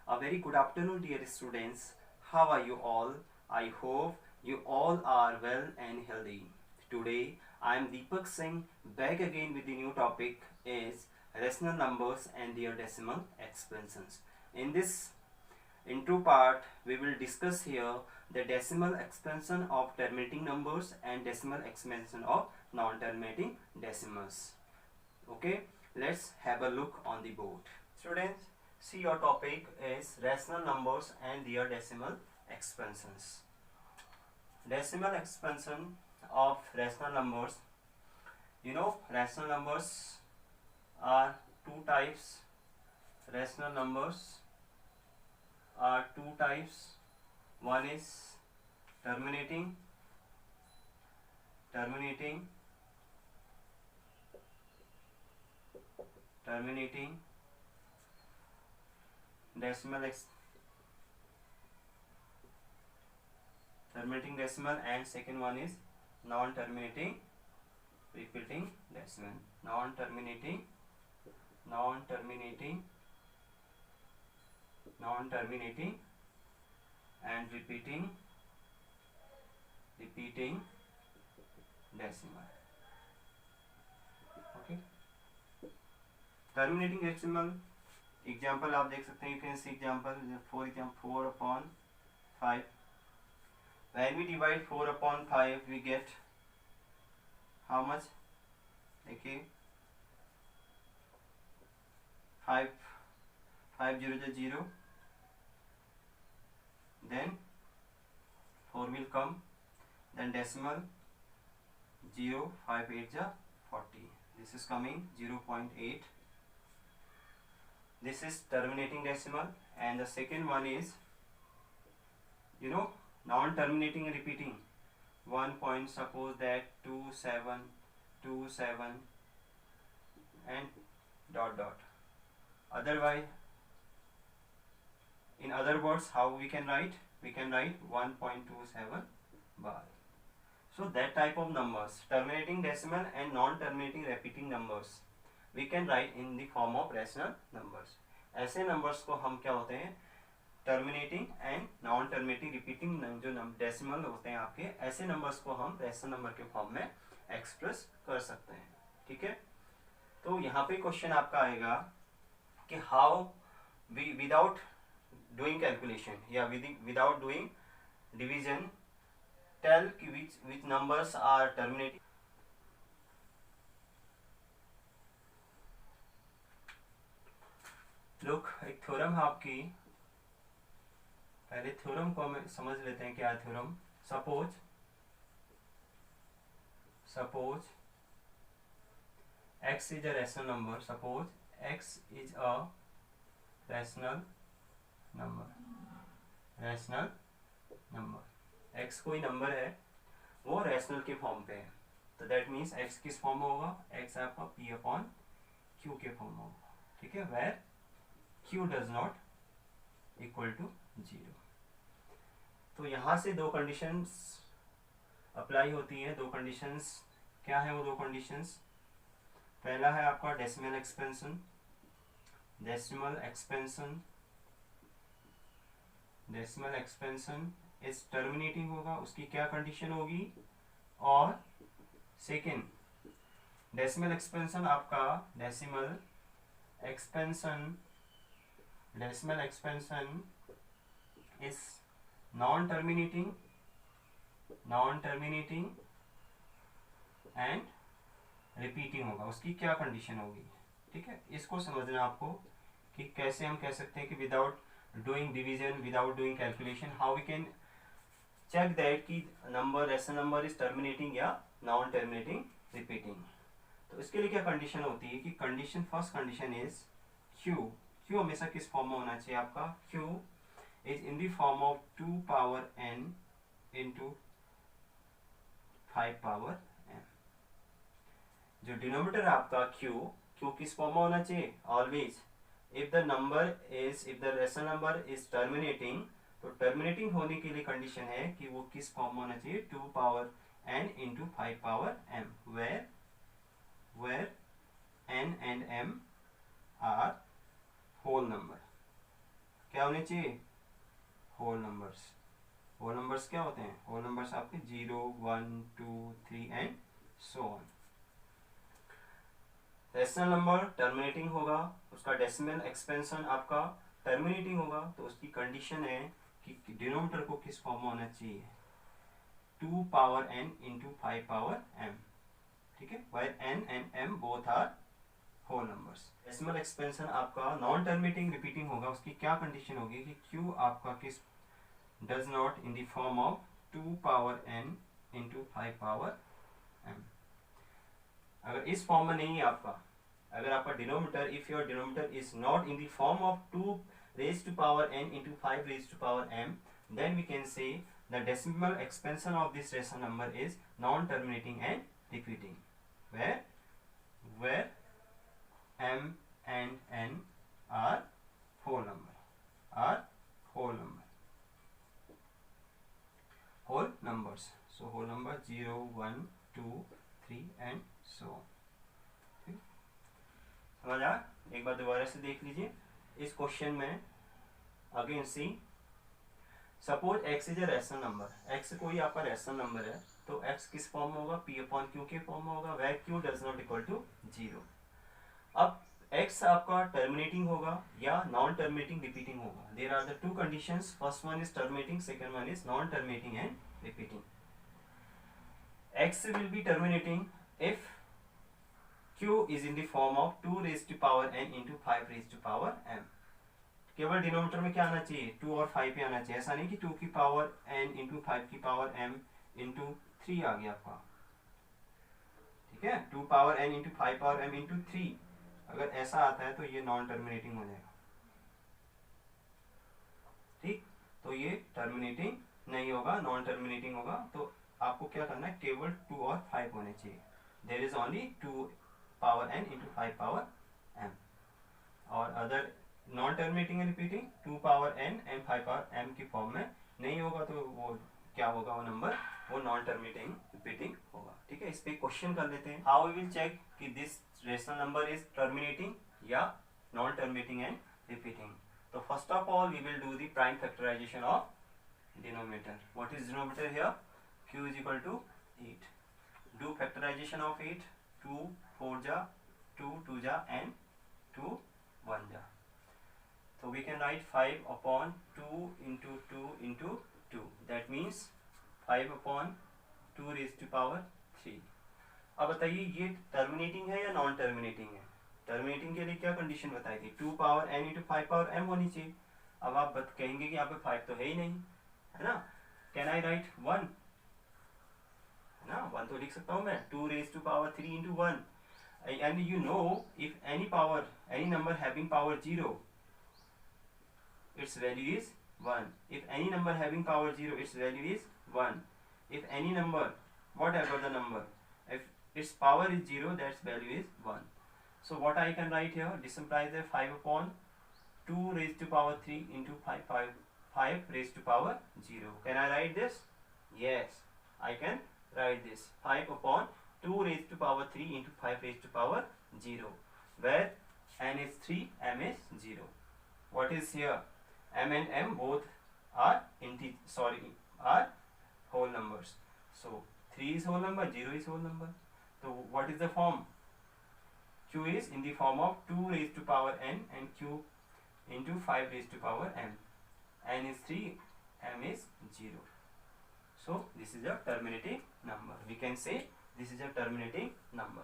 A very good afternoon, dear students. How are you all? I hope you all are well and healthy. Today, I am Deepak Singh back again with the new topic is rational numbers and their decimal expansions. In this intro part, we will discuss here the decimal expansion of terminating numbers and decimal expansion of non-terminating decimals. Okay, let's have a look on the board. Students, see your topic is rational numbers and their decimal expansions. Decimal expansion of rational numbers. You know, rational numbers are two types. Rational numbers are two types. One is terminating terminating decimal, and second one is non-terminating repeating decimal. Non-terminating and repeating decimal. Okay, terminating decimal example आप देख सकते हैं. You can see example. For example 4/5. when we divide 4/5 we get how much? देखिए 5 0 0, then 4 will come, then decimal 0 5 8 40. This is coming 0.8. This is terminating decimal. And the second one is, you know, non-terminating and repeating. 1 point, suppose that 2 7 and dot. Otherwise, in other words, how we can write? We can write 1.27 bar. So that type of numbers, terminating decimal and non-terminating repeating numbers, we can write in the form of rational numbers. ऐसे numbers को हम क्या होते हैं, terminating and non-terminating repeating जो decimal होते हैं आपके, ऐसे numbers को हम rational number के form में express कर सकते हैं. ठीक है, तो यहाँ पे क्वेश्चन आपका आएगा कि how we without doing calculation या without doing division tell which numbers are terminating. Look, एक थ्योरम है आपकी. पहले थ्योरम को हम समझ लेते हैं. क्या है theorem? Suppose x is a rational number. Suppose x is a rational number. x कोई नंबर है, वो रैशनल के फॉर्म पे है, तो दैट मीन्स x किस फॉर्म में होगा? x आपका p/q के फॉर्म में होगा. ठीक है, where q does not equal to 0. तो यहाँ से दो कंडीशंस अप्लाई होती हैं. दो कंडीशंस क्या है? वो दो कंडीशंस, पहला है आपका डेसिमल एक्सपेंशन. डेसिमल एक्सपेंशन इस टर्मिनेटिंग होगा, उसकी क्या कंडीशन होगी? और सेकेंड डेसिमल एक्सपेंशन आपका decimal expansion is non terminating and repeating होगा, उसकी क्या कंडीशन होगी? ठीक है, इसको समझना आपको कि कैसे हम कह सकते हैं कि without doing division, without doing calculation, how we can check that कि number rational number is terminating या नॉन टर्मिनेटिंग रिपीटिंग. तो इसके लिए क्या कंडीशन होती है कि condition, first condition is Q हमेशा किस फॉर्म में होना चाहिए आपका? Q is in the form of 2n into 5n. जो डिनोमिनेटर आपका क्यू किस फॉर्म में होना चाहिए? Always if the rational number is terminating, तो टर्मिनेटिंग होने के लिए कंडीशन है कि वो किस फॉर्म में होना चाहिए? 2n into 5m, where n and m are whole number. क्या होने होने चाहिए? Whole numbers. होल नंबर्स क्या होते हैं? होल नंबर्स आपके 0, 1, 2, 3 and so on. Rational number terminating होगा, उसका डेसिमल एक्सपेंशन आपका टर्मिनेटिंग होगा, तो उसकी कंडीशन है कि डिनोमिनेटर को किस फॉर्म में होना चाहिए? 2 power n into 5 power m, ठीक है, where n and m both are whole numbers। Decimal expansion आपका नॉन टर्मिनेटिंग रिपीटिंग होगा, उसकी क्या कंडीशन होगी कि q आपका किस does not in the form of 2 power n into 5 power m। अगर इस फॉर्म में नहीं है आपका, अगर आपका denominator, if your denominator is not in the form of 2 raised to power n into 5 raised to power m, then we can say the decimal expansion of this rational number is non-terminating and repeating, where m and n are whole numbers, so whole number 0, 1, 2, 3 and so on। समझ आ? एक बार दोबारा से देख लीजिए इस question में। Again see, suppose x is a rational number, x कोई आपका रैशनल नंबर है, तो x किस फॉर्म में होगा? p अपॉन q के फॉर्म में होगा, where q does not equal to 0। अब x आपका टर्मिनेटिंग होगा या नॉन टर्मिनेटिंग रिपीटिंग होगा। There are the two conditions, first one is terminating, second one is non terminating and repeating. x will be terminating if q is in the form of 2 raised to power n into 5 raised to power m। केवल denominator में क्या आना चाहिए? 2 और 5 पे आना चाहिए, ऐसा नहीं कि 2 की पावर n इंटू 5 की पावर m इंटू 3 आ गया आपका, ठीक है, 2 power n into 5 power m into 3, अगर ऐसा आता है तो ये नॉन टर्मिनेटिंग हो जाएगा, ठीक। तो ये टर्मिनेटिंग नहीं होगा, नॉन टर्मिनेटिंग होगा। तो आपको क्या करना है? केवल 2 और 5 होने चाहिए। There is only 2 power n into 5 power m। और other non terminating and repeating 2 power n and 5 power m की फॉर्म में नहीं होगा, तो वो क्या होगा? वो नंबर वो नॉन टर्मिनेटिंग रिपीटिंग होगा, ठीक है। इस पे क्वेश्चन कर लेते हैं। हाउ वी विल चेक कि this rational number is terminating या नॉन टर्मिनेटिंग एंड रिपीटिंग। तो first of all we will do the prime factorisation of denominator. What is denominator here? q is equal to 8। do factorization of 8, 2 4 जा, 2 2 जा and 2 1 जा। So we can write 5 upon 2 into 2 into 2, that means 5 upon 2 raised to power 3। अब बताइए ये terminating है या non terminating है? Terminating के लिए क्या कंडीशन बताई थी? 2 power n into 5 power m होनी चाहिए। अब आप कहेंगे कि यहाँ पे 5 तो है ही नहीं, है ना। कैन आई राइट 1, है ना, 1 तो लिख सकता हूँ मैं। 2 raised to power 3 into 1, and you know if any number having power 0, its value is 1। if any number having power 0, its value is 1। if any number, whatever the number, if its power is 0, that value is 1। so what I can write here? This implies that 5 upon 2 raised to power 3 into 5 raised to power 0। can I write this? Yes, I can write this, 5 upon 2 raised to power 3 into 5 raised to power 0, where n is 3, m is 0। what is here? m and m both are are whole numbers, so 3 is whole number, 0 is whole number। so what is the form? q is in the form of 2 raised to power n and q into 5 raised to power m। n is 3, m is 0। so this is a terminating number, we can say this is a terminating number,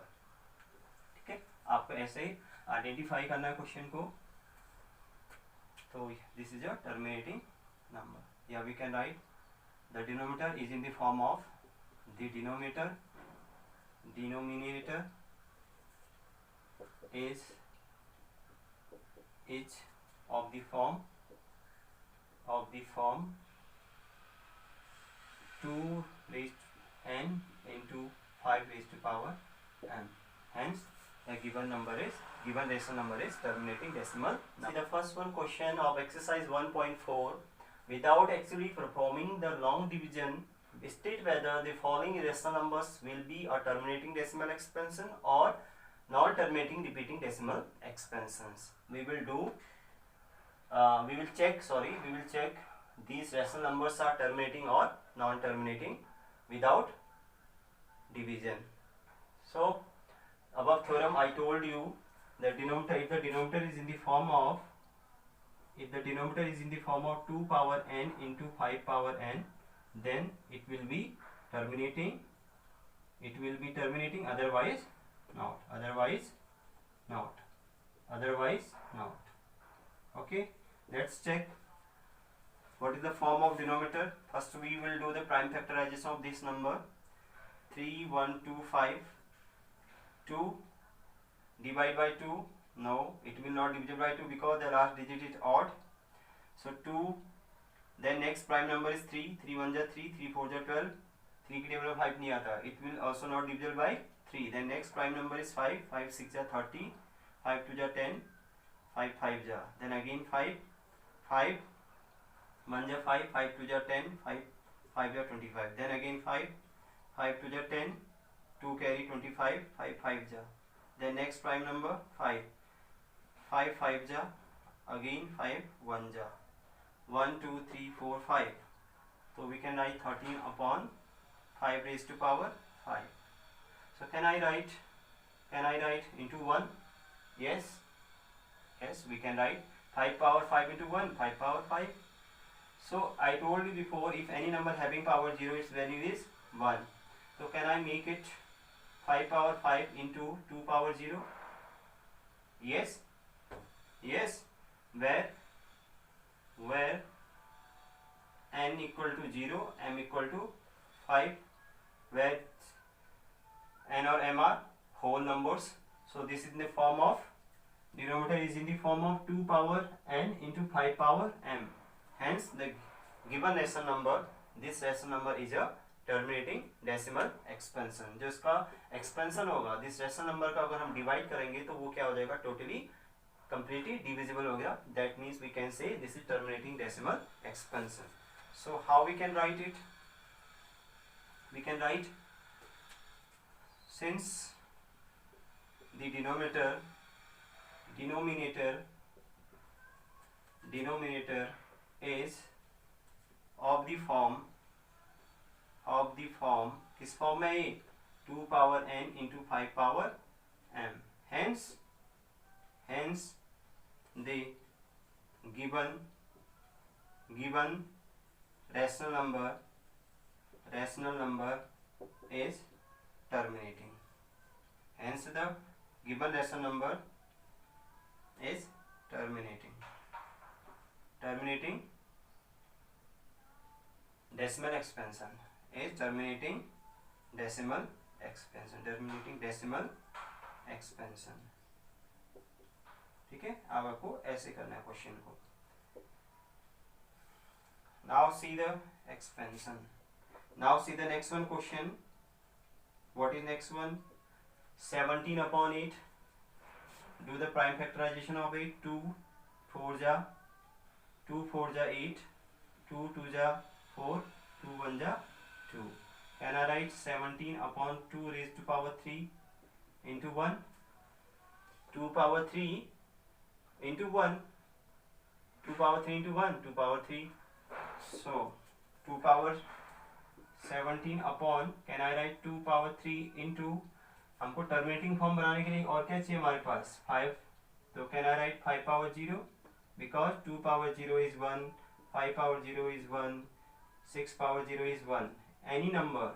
ठीक है। आपको ऐसे identify करना है question को। तो this is a terminating number, yeah, we can write the denominator is in the form of the denominator is of the form 2 raised to n into 5 raised to power m, hence the given rational number is terminating decimal number। See the first one question of exercise 1.4, without actually performing the long division, state whether the following rational numbers will be a terminating decimal expansion or non-terminating repeating decimal expansions। we will do we will check these rational numbers are terminating or non-terminating without division. So above theorem I told you that if the denominator is in the form of 2 power n into 5 power n, then it will be terminating, otherwise not. Okay, let's check what is the form of denominator. First we will do the prime factorization of this number. 3 1 2 5 2 divide by 2. No, it will not divide by 2 because the last digit is odd. So 2, then next prime number is 3. 3 1 ja 3, 3 4 ja 12, 3 के table में 5 नहीं आता, it will also not divisible by 3. Then next prime number is 5. 5 6 ja 30, 5 2 ja 10, 5 5 ja, then again 5 5 1 ja 5, 5 2 ja 10, 5 5 ja 25, then again 5 5 2 ja 10, 2 carry 25, 5 5 ja, then next prime number 5 5 5 ja, again 5 1 ja, 1 2 3 4 5. So we can write 13 upon 5 raised to power 5. So can I write into 1? Yes, we can write 5 power 5 into 1, 5 power 5. So I told you before, if any number having power 0, its value is 1. So can I make it 5 power 5 into 2 power 0? Yes, where n equal to 0, m equal to 5, where n or m are whole numbers. So this is in the form of, denominator is in the form of 2 power n into 5 power m. Hence the given rational number, this rational number is a terminating decimal expansion. जो इसका expansion होगा, this rational number का अगर हम divide करेंगे तो वो क्या हो जाएगा, totally completely divisible हो गया. That means we can say this is terminating decimal expansion. So how we can write it? We can write, since the denominator is of the form किस फॉर्म में है, 2 power n into 5 power m. Hence the given rational number is terminating. Hence the given rational number is terminating decimal expansion, is terminating decimal expansion. ठीक है, अब आपको ऐसे करना है क्वेश्चन को. Now see the expansion. Now see the next one question. What is next one? 17 upon 8. Do the prime factorization of 8. 2 4 ja 8, 2 2 ja 4, 2 1 ja 2. Can I write 17 upon 2 raised to power 3 into 1? 2 power 3 into 1, 2 power 3 into 1, 2 power 3. So 2 power 17 upon, can I write 2 power 3 into, हमको terminating form बनाने के लिए और क्या चाहिए हमारे पास, 5. तो can I right 5 power 0, because 2 power 0 is 1, 5 power 0 is 1, 6 power 0 is 1. Any number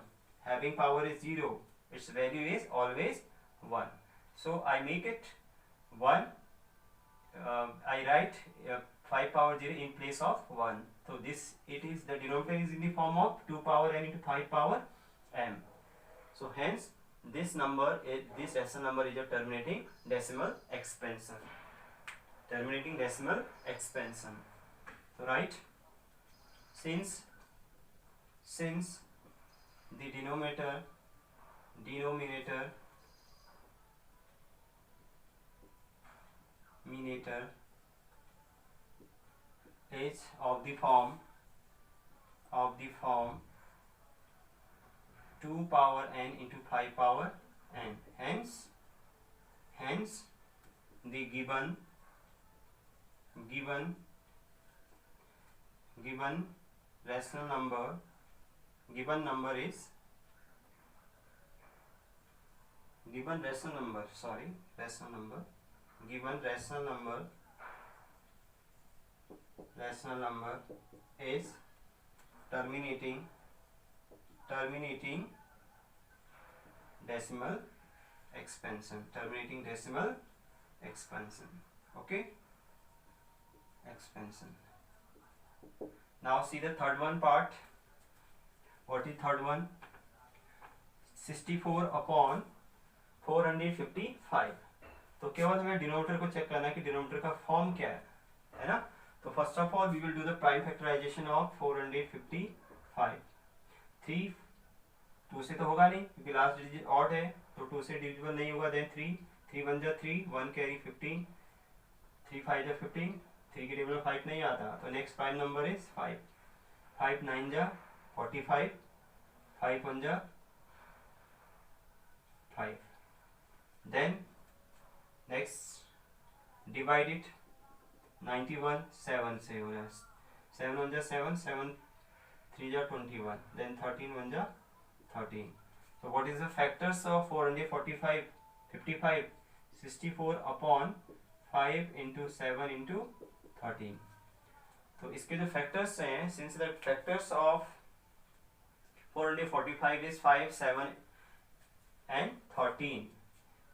having power is 0, its value is always 1. So I make it 1. I write 5 power 0 in place of 1. So this, it is, the denominator is in the form of 2 power n into 5 power m. So hence this number is, this rational number is a terminating decimal expansion. So right, since the denominator is of the form 2 power n into 5 power n. Hence the given given rational number, given number is, given rational number, sorry, rational number, given rational number is terminating decimal expansion, terminating decimal expansion. Okay, expansion. Now see the third one part. What is third one? 64 upon 455. तो केवल हमें denominator को check करना है कि denominator का form क्या है ना? तो first of all we will do the prime factorisation of 455. 3 2 से तो होगा नहीं क्योंकि लास्ट डिजिट ऑड है, तो 2 से डिविजिबल नहीं होगा. देन 3 1 जा 3, 1 कैरी 15, 3 5 जा 15, 3 के टेबल में 5 नहीं आता, तो नेक्स्ट प्राइम नंबर इज 5. 5 9 जा 45, 5 1 जा 5. Then next divide it. 91 7 से हो रहा है. 7 1 जा 7, 7 3 जा 21, then 13 1 जा 13. So what is the factors of 445 55? 64 upon 5 into 7 into 13. तो इसके जो factors हैं, since the factors of 445 is 5 7 and 13,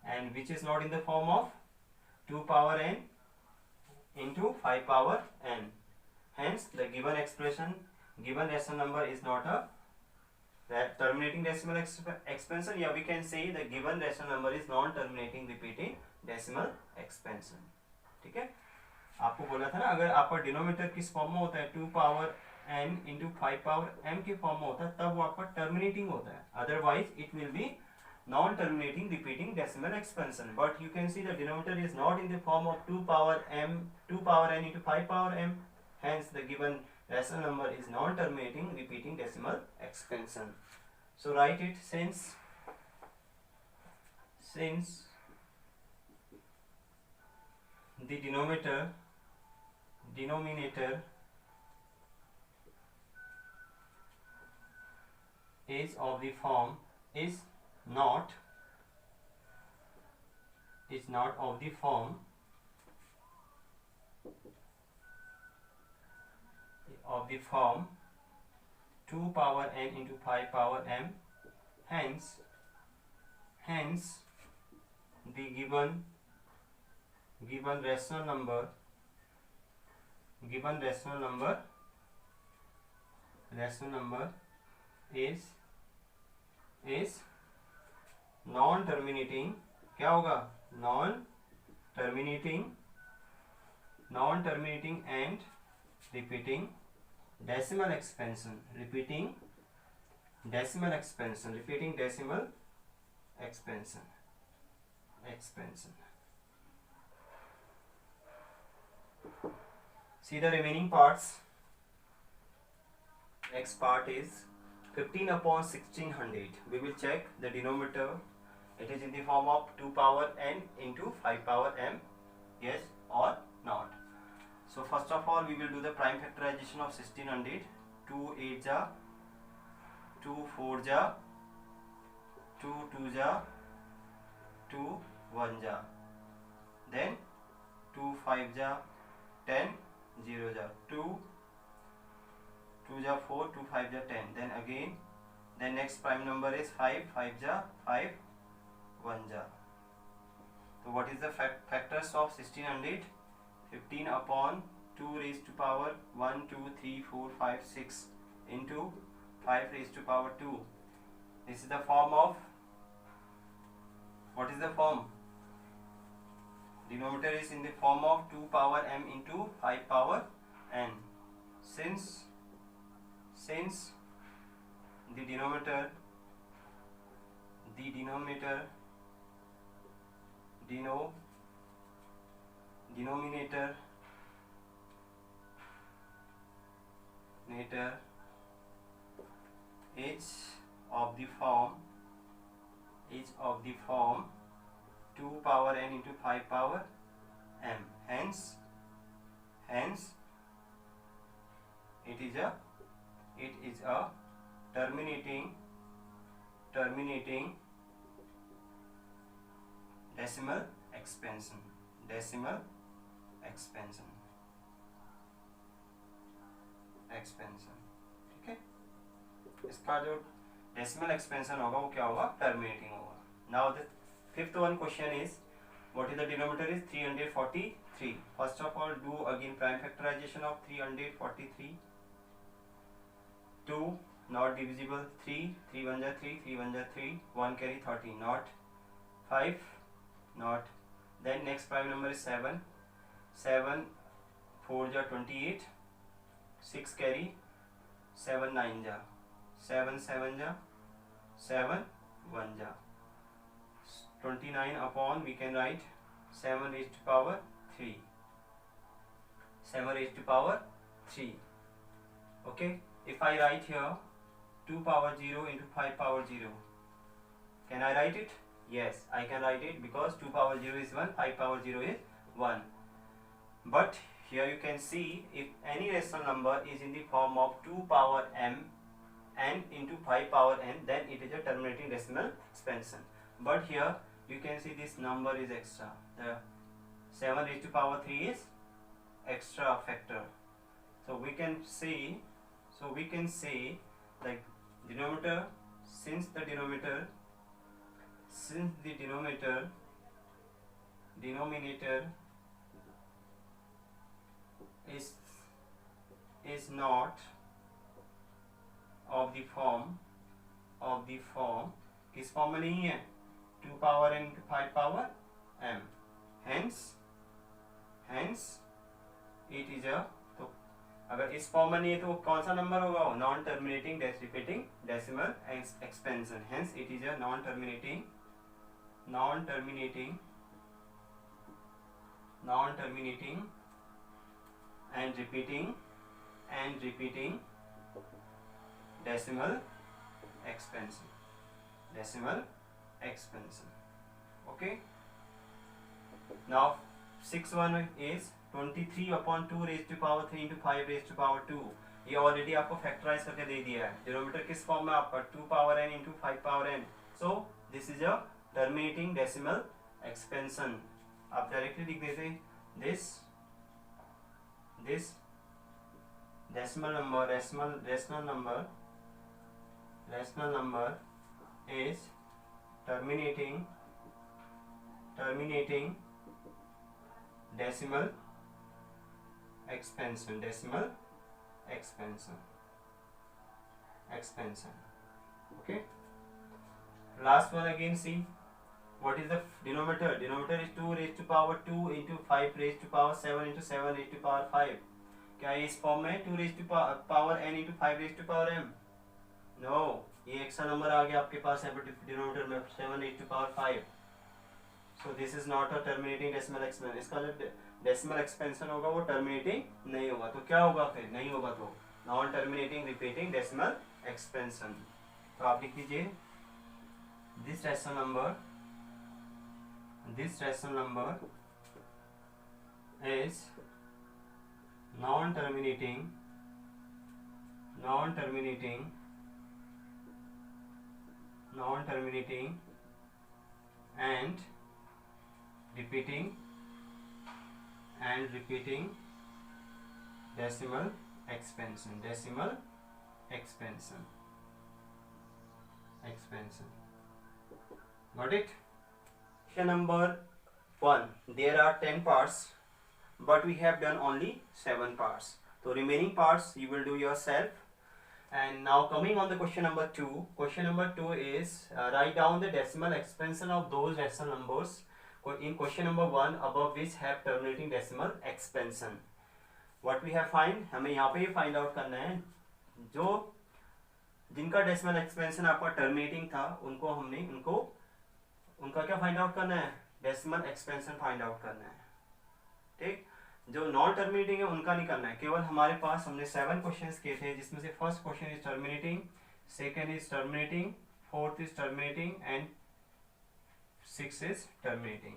and which is not in the form of 2 power n into 5 power n. Hence the given expression, given rational number is not a terminating decimal expansion, या we can say the given rational number is non-terminating repeating decimal expansion. ठीक है, आपको बोला था ना, अगर आपका denominator किस फॉर्म में होता है 2 power n into 5 power m के फॉर्म में होता है, तब वो आपका टर्मिनेटिंग होता है. Otherwise it will be non-terminating repeating decimal expansion. But you can see the denominator is not in the form of 2 power n into 5 power m. Hence the given rational number is non-terminating repeating decimal expansion. So write it, since the denominator is of the form is not of the form of the form 2 power n into 5 power m. Hence the given rational number is non-terminating. क्या होगा? non-terminating and repeating decimal expansion. repeating decimal expansion. See the remaining parts. Next part is 15 upon 1600. We will check the denominator. It is in the form of 2 power n into 5 power m. Yes or not? So first of all we will do the prime factorization of 1600. 2 8 ja, 2 4 ja, 2 2 ja, 2 1 ja. Then 2 5 ja 10, 0 ja, 2 2 ja 4, 2 5 ja 10. Then again, then next prime number is 5, 5 ja 5, 1 ja. So what is the factors of 1600? 15 upon 2 raised to power 1, 2, 3, 4, 5, 6 into 5 raised to power 2. This is the form of, what is the form? Denominator is in the form of 2 power m into 5 power n. Since the denominator is of the form 2 power n into 5 power m. Hence it is a terminating decimal expansion, ठीक है। इसका जो decimal expansion होगा वो क्या होगा, terminating होगा। Now the fifth one question is what is the denominator is 343. First of all, do again prime factorization of 343. 2 not divisible, 3 1 जा 3 3 1 जा 3, 1 carry 30 not, 5 not, then next prime number is 7 4 जा 28, 6 carry 7 9 जा 7 7 जा 7 1 जा 29 upon we can write 7 raised to power 3, 7 raised to power 3. Okay, if I write here 2 power 0 into 5 power 0, can I write it? Yes, I can write it, because 2 power 0 is 1, 5 power 0 is 1. But here you can see, if any rational number is in the form of 2 power m n into 5 power n, then it is a terminating decimal expansion. But here you can see this number is extra, the 7 raised to power 3 is extra factor. So we can say like denominator, since the denominator is not of the form किस form में नहीं है, 2 power n into 5 power m, hence it is a, तो अगर इस form में नहीं है तो कौन सा नंबर होगा, वो non terminating repeating decimal expansion, hence it is a non terminating and repeating decimal expansion. Okay, now 6 1 is 23 upon 2 raised to power 3 into 5 raised to power 2. ये ऑलरेडी आपको फैक्टराइज करके दे दिया है, डिनोमिनेटर किस फॉर्म में आपका 2 power n into 5 power n. So this is a terminating decimal expansion. आप directly लिख देते this decimal number is terminating decimal expansion. Okay, last one again, see what is the denominator. Denominator is 2 raised to power 2 into 5 raised to power 7 into 7 raised to power 5. क्या इस form में 2 raised to power n into 5 raised to power m? No, ये extra number आ गया आपके पास denominator में 7 raised to power 5. So this is not a terminating decimal expansion. इसका जो decimal expansion होगा वो टर्मिनेटिंग नहीं होगा, तो क्या होगा फिर, नहीं होगा तो non terminating repeating decimal expansion. तो आप लिख लीजिए this rational number is non terminating and repeating decimal expansion. Got it? Question number 1. There are 10 parts, but we have done only 7 parts. So remaining parts you will do yourself. And now coming on the question number 2. Question number 2 is write down the decimal expansion of those rational numbers in question number 1 above which have terminating decimal expansion. What we have find, हमें यहाँ पे ये find out करना है जो जिनका decimal expansion आपका terminating था उनका क्या फाइंड आउट करना है, डेसिमल एक्सपेंशन फाइंड आउट करना है. ठीक, जो नॉन टर्मिनेटिंग है उनका नहीं करना है. केवल हमारे पास हमने 7 क्वेश्चंस किए थे, जिसमें से first question is terminating, second is terminating, fourth is terminating and 6 is terminating,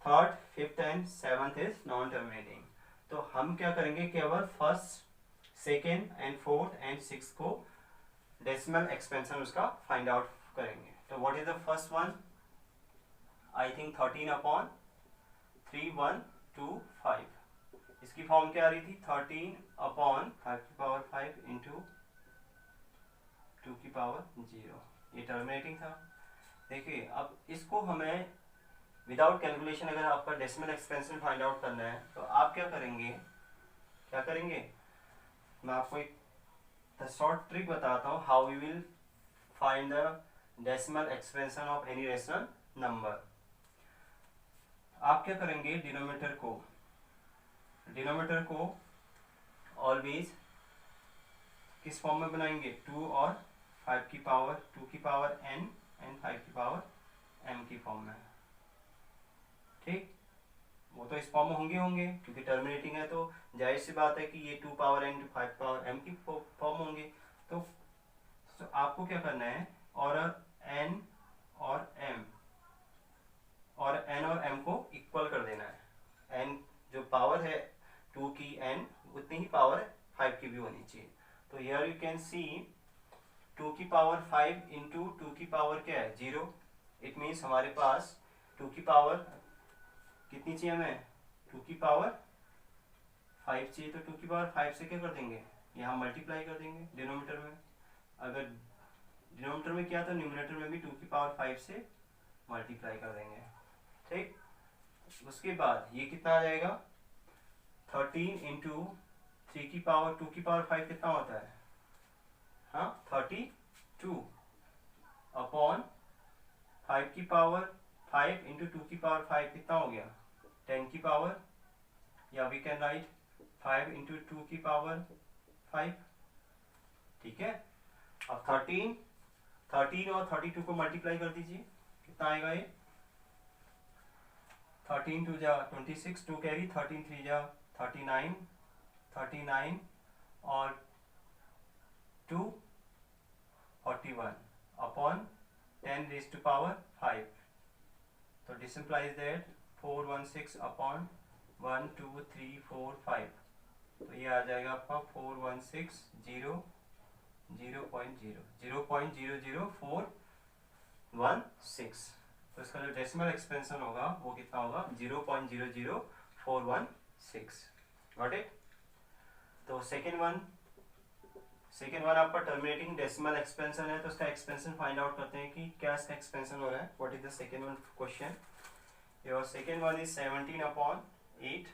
third, fifth and seventh is non terminating. तो हम क्या करेंगे, केवल first second and fourth and six को डेसिमल एक्सपेंशन उसका फाइंड आउट करेंगे। तो what is the first one? I think 13/3125। इसकी फॉर्म क्या आ रही थी? 13/5 इंटू 2⁻0। ये टर्मिनेटिंग था। देखिए अब इसको हमें विदाउट कैलकुलेशन अगर आपका डेसिमल एक्सपेंशन फाइंड आउट करना है तो आप क्या करेंगे? मैं आपको एक शॉर्ट ट्रिक बताता हूँ how we will find the decimal expansion of any rational number. आप क्या करेंगे? डिनोमिनेटर को ऑलवेज किस फॉर्म में बनाएंगे? 2 और 5 की पावर 2 की पावर n एंड 5 की पावर m की फॉर्म में। ठीक, वो तो इस फॉर्म में होंगे क्योंकि टर्मिनेटिंग है, तो जाहिर सी बात है कि ये 2 power n to 5 power m की फॉर्म होंगे। तो आपको क्या करना है? और n और m को इक्वल कर देना है। n जो पावर है 2 की n उतनी ही पावर 5 की भी होनी चाहिए। तो हियर यू कैन सी 2 की पावर 5 इंटू 2 की पावर क्या है? 0। इट मीन्स हमारे पास 2 की पावर कितनी चाहिए हमें? 2 की पावर 5 चाहिए। तो 2 की पावर 5 से क्या कर देंगे? यहाँ मल्टीप्लाई कर देंगे डिनोमिनेटर में। अगर डिनोमिनेटर में किया तो न्यूमरेटर में भी 2 की पावर 5 से मल्टीप्लाई कर देंगे। ठीक, उसके बाद ये कितना आ जाएगा? 13 इंटू 3 की पावर 2 की पावर 5 कितना होता है? हाँ, 32 अपॉन 5 की पावर 5 इंटू 2 की पावर 5 कितना हो गया? 10 की पावर, या वी कैन राइट 5 इंटू 2 की पावर 5। ठीक है, अब 13 और 32 को मल्टीप्लाई कर दीजिए, कितना आएगा ये? 13 2 जा 26, 2 कैरी, 13 3 जा 39 और 2 41 अपॉन 10 रेज टू पावर 5। तो दिस implies that 416 अपॉन 1 2 3 4 5। तो ये आ जाएगा आपका 0.00416। तो इसका जो डेसिमल एक्सपेंशन होगा वो कितना होगा? 0.00416। Got it? तो सेकेंड वन आपका टर्मिनेटिंग डेसिमल एक्सपेंशन है, तो उसका एक्सपेंशन फाइंड आउट करते हैं कि क्या इसका एक्सपेंशन हो रहा है। What is the second one question? Your second one is 17/8।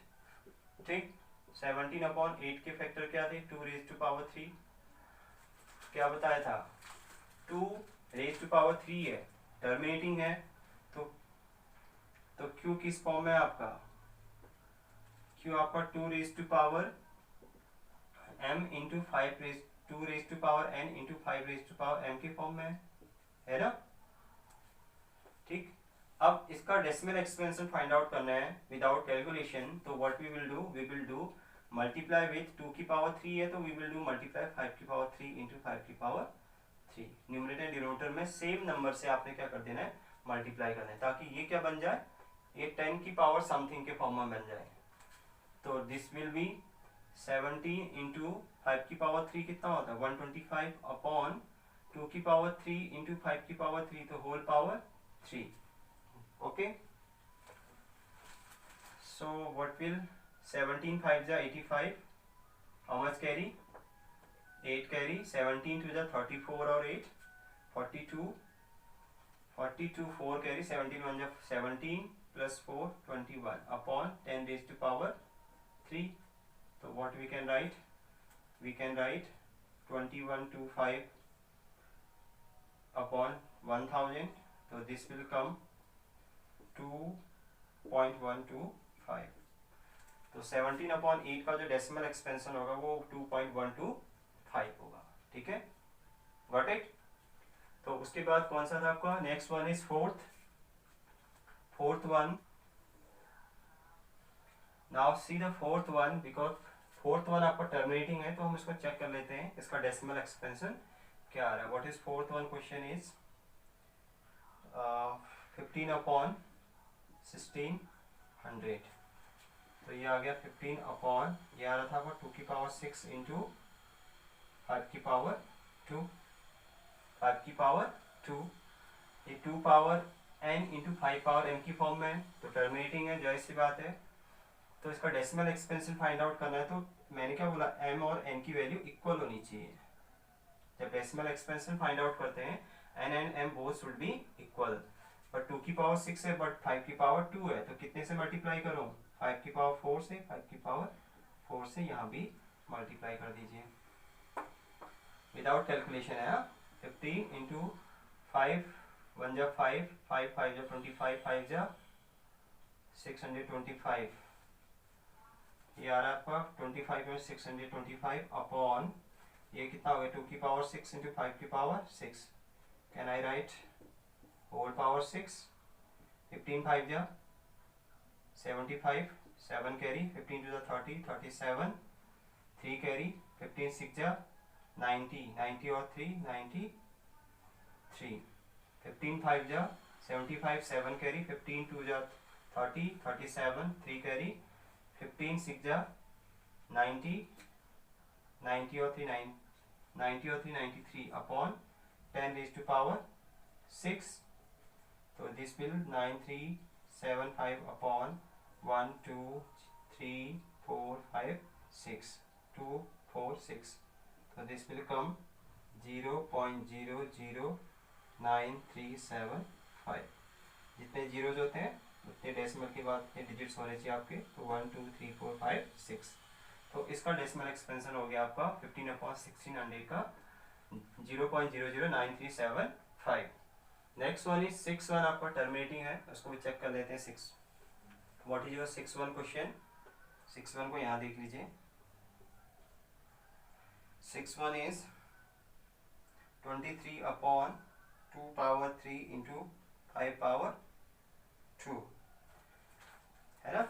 ठीक, 17/8 के फैक्टर क्या थे? 2 रेज टू पावर 3। क्या बताया था? 2 रेज टू पावर 3 है, टर्मिनेटिंग है, तो क्यू किस फॉर्म में आपका? क्यू आपका 2 raise to power m into 2 raise to power n into 5 raise to power m के फॉर्म में है ना? ठीक, अब इसका डेसिमल एक्सपेंशन फाइंड आउट करना है विदाउट कैलकुलेशन। तो what we will do multiply with 2 की पावर 3 है, तो वी विल डू मल्टीप्लाई 5 की पावर 3 इंटू 5 की पावर 3। न्यूमरेटर डिनोमिनेटर में सेम नंबर से आपने क्या कर देना है? मल्टीप्लाई करना है, ताकि ये क्या बन जाए? ये 10 की पावर समथिंग के फॉर्म में बन जाए। तो दिस विल बी 17 इंटू 5 की पावर 3 कितना होता है? 125 अपॉन 2 की पावर 3 इंटू 5 की पावर 3, तो whole power 3। Okay, so what will 17 5 जा 85, हाउ मच कैरी? 8 कैरी, 17 2 जा 34 और 8 42 4 कैरी, 17 1 जा 17 plus 4 21 upon 10 raise to power 3। तो what we can write? We can write 2125 upon 1000. So this will come 2.125। तो 17/8 का जो डेसिमल एक्सपेंशन होगा वो 2.125 होगा। ठीक है, गॉट इट? तो उसके बाद कौन सा था आपका? Next one is fourth one. Now see the fourth one, because fourth one आपका टर्मिनेटिंग है, तो हम इसको चेक कर लेते हैं इसका डेसिमल एक्सपेंशन क्या आ रहा है। What is fourth one? Question is 15/1600। तो ये आ गया 15 अपॉन, ये आ रहा था 2 की पावर 6 इंटू 5 की पावर 2, 5 की पावर 2, ये 2 power n into 5 power m की फॉर्म में है, तो टर्मिनेटिंग है, जाहिर सी बात है। तो इसका डेसिमल एक्सपेंशन फाइंड आउट करना है, तो मैंने क्या बोला, m और n की वैल्यू इक्वल होनी चाहिए। जब डेसिमल एक्सपेंशन फाइंड आउट करते हैं n and m both should be equal. But 2 की पावर 6 है, बट 5 की पावर 2 है, तो कितने से मल्टीप्लाई करूं, 5 की पावर 4 से, 5 की पावर 4 से यहाँ भी मल्टीप्लाई कर दीजिए विदाउट कैलकुलेशन है। 15 इंटू 5 1 जा 5, 5 5 जा 25, 5 जा 625, ये आ रहा है आपका 25 में 625 अपॉन ये कितना हो गया, 2 की पावर 6 इंटू 5 की power 6, can I write whole power 6, 15 5 जा 75, 7 कैरी, 15 टू द 30, 37, 3 कैरी, 15 6 जा 90, 90 और 3 93, 15 5 जा 75, 7 कैरी, 15 2 जा 30, 37, 3 कैरी, 15 6 जा 90, 90 और 3 90 और 3 93 अपॉन 10 रेज टू पावर 6, तो दिस विल 9375 अपॉन 1 2 3 4 5 6 2 4 6, तो दिस विल कम 0.009375। जितने जीरोज होते हैं उतने डेसिमल के बाद इतने डिजिट्स होने चाहिए आपके, तो 1 2 3 4 5 6, तो इसका डेसिमल एक्सपेंशन हो गया आपका 15/1600 का 0.009375। नेक्स्ट वन इज 6 1, आपका टर्मिनेटिंग है, उसको भी चेक कर लेते हैं। 6 व्हाट इज योर 6 1 क्वेश्चन, 6 1 को यहाँ देख लीजिए। 6 1 इज 23/2 पावर 3 इंटू 5 पावर 2, है ना।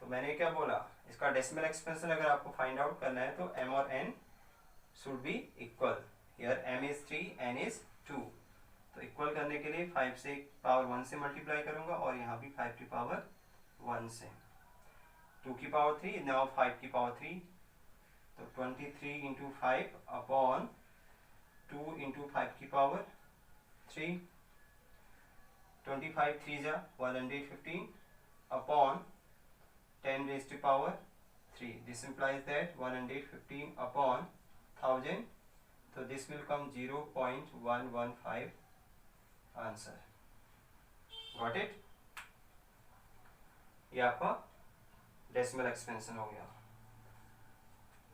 तो मैंने क्या बोला, इसका डेसिमल एक्सपेंशन अगर आपको फाइंड आउट करना है तो m और n should be equal. Here m is 3, n is 2, तो इक्वल करने के लिए 5 से पावर 1 से मल्टीप्लाई करूंगा और यहाँ भी 5 की पावर 1 से, 2 की पावर 3, नाउ 5 की पावर 3, तो 23 इंटू 5 अपॉन 2 इंटू 5 की पावर 3, 25 3 जा 115 upon 10 raised to power 3. This implies that 115 upon 1000. So this will come 0.115 answer. Got it? ये आपका decimal expansion हो गया.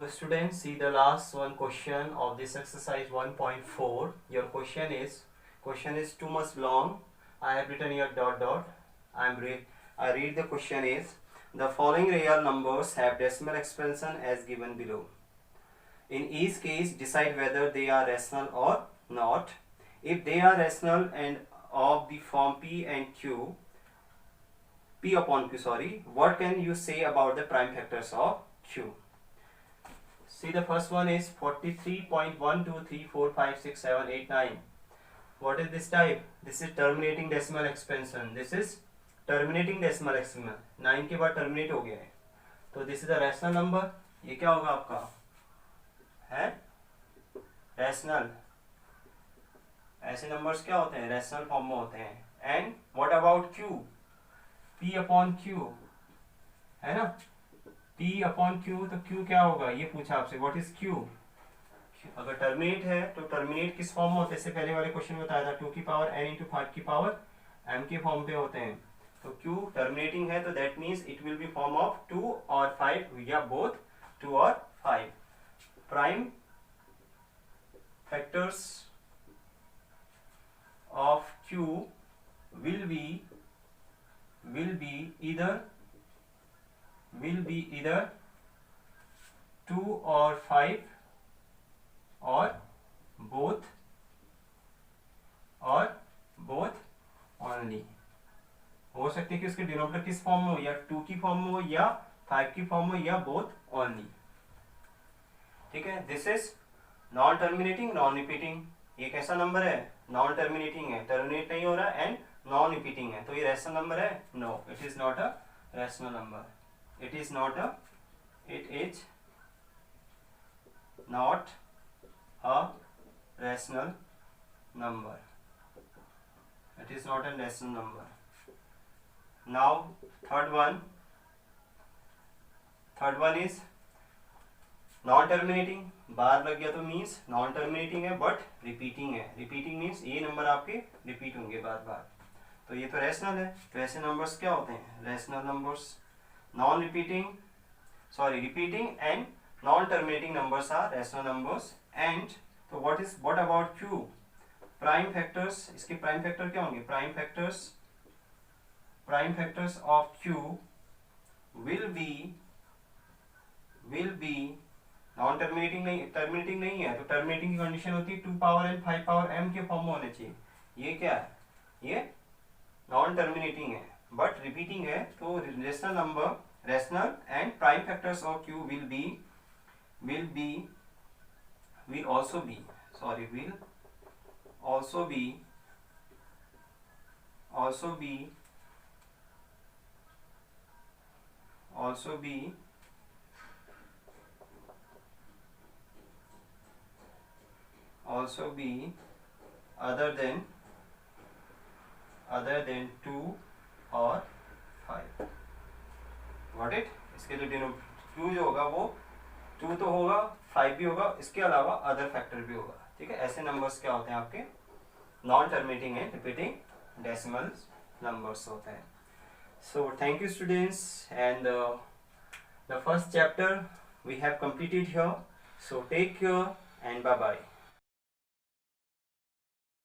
So students, see the last one question of this exercise 1.4. Your question is too much long. I have written here dot dot. I read the question is, the following real numbers have decimal expansion as given below. In each case, decide whether they are rational or not. If they are rational and of the form p upon q, what can you say about the prime factors of q? See, the first one is 43.123456789. What is this type? This is terminating decimal expansion. This is terminating decimal expansion, 9 के बाद terminate हो गया है, तो this is a rational number. ये क्या होगा आपका, है रैशनल। ऐसे नंबर्स क्या होते हैं, रैशनल फॉर्म में होते हैं। And what about Q, P upon Q, है ना, पी अपॉन क्यू, तो क्यू क्या होगा ये पूछा आपसे, व्हाट इज क्यू। अगर टर्मिनेट है तो टर्मिनेट किस फॉर्म में होते हैं, इससे पहले वाले क्वेश्चन में बताया था 2 की पावर n इंटू 5 की पावर m के फॉर्म पे होते हैं। तो Q टर्मिनेटिंग है, तो that means it will be form of 2 और 5 या बोथ 2 और 5। Prime factors of Q will be either 2 or 5 or both only। हो सकते है कि उसके डिनोमिनेटर किस फॉर्म में हो, या 2 की फॉर्म में हो या 5 की फॉर्म में, या बोथ ओनली। ठीक है, this is non terminating non repeating. ये कैसा नंबर है, नॉन टर्मिनेटिंग है, टर्मिनेट नहीं हो रहा एंड नॉन रिपीटिंग है, तो ये रैशनल नंबर है। No, it is not a rational number, it is not a rational number. It is not a rational number. Now third one is non terminating. बार लग गया तो मीन्स नॉन टर्मिनेटिंग है but repeating है. Repeating means ये number आपके repeat होंगे बार बार. तो ये तो रैशनल है. तो ऐसे नंबर्स क्या होते हैं? Rational numbers. Non repeating repeating and non terminating numbers are rational numbers. And तो what about Q? Prime factors. इसके प्राइम फैक्टर क्या होंगे? Prime factors of Q will be non terminating नहीं है. तो टर्मिनेटिंग की कंडीशन होती है 2 पावर n 5 पावर m के फॉर्म में होने चाहिए. ये क्या है? ये नॉन टर्मिनेटिंग है बट रिपीटिंग है. तो rational number, rational and prime factors of q will also be other than 2 और 5. Got it? इसके जो Q जो होगा वो 2 तो होगा, 5 भी होगा, इसके अलावा अदर फैक्टर भी होगा. ठीक है. ऐसे नंबर्स क्या होते हैं आपके? Non terminating and repeating decimal numbers होते हैं. So thank you students, and the first chapter we have completed here. So take care and bye bye.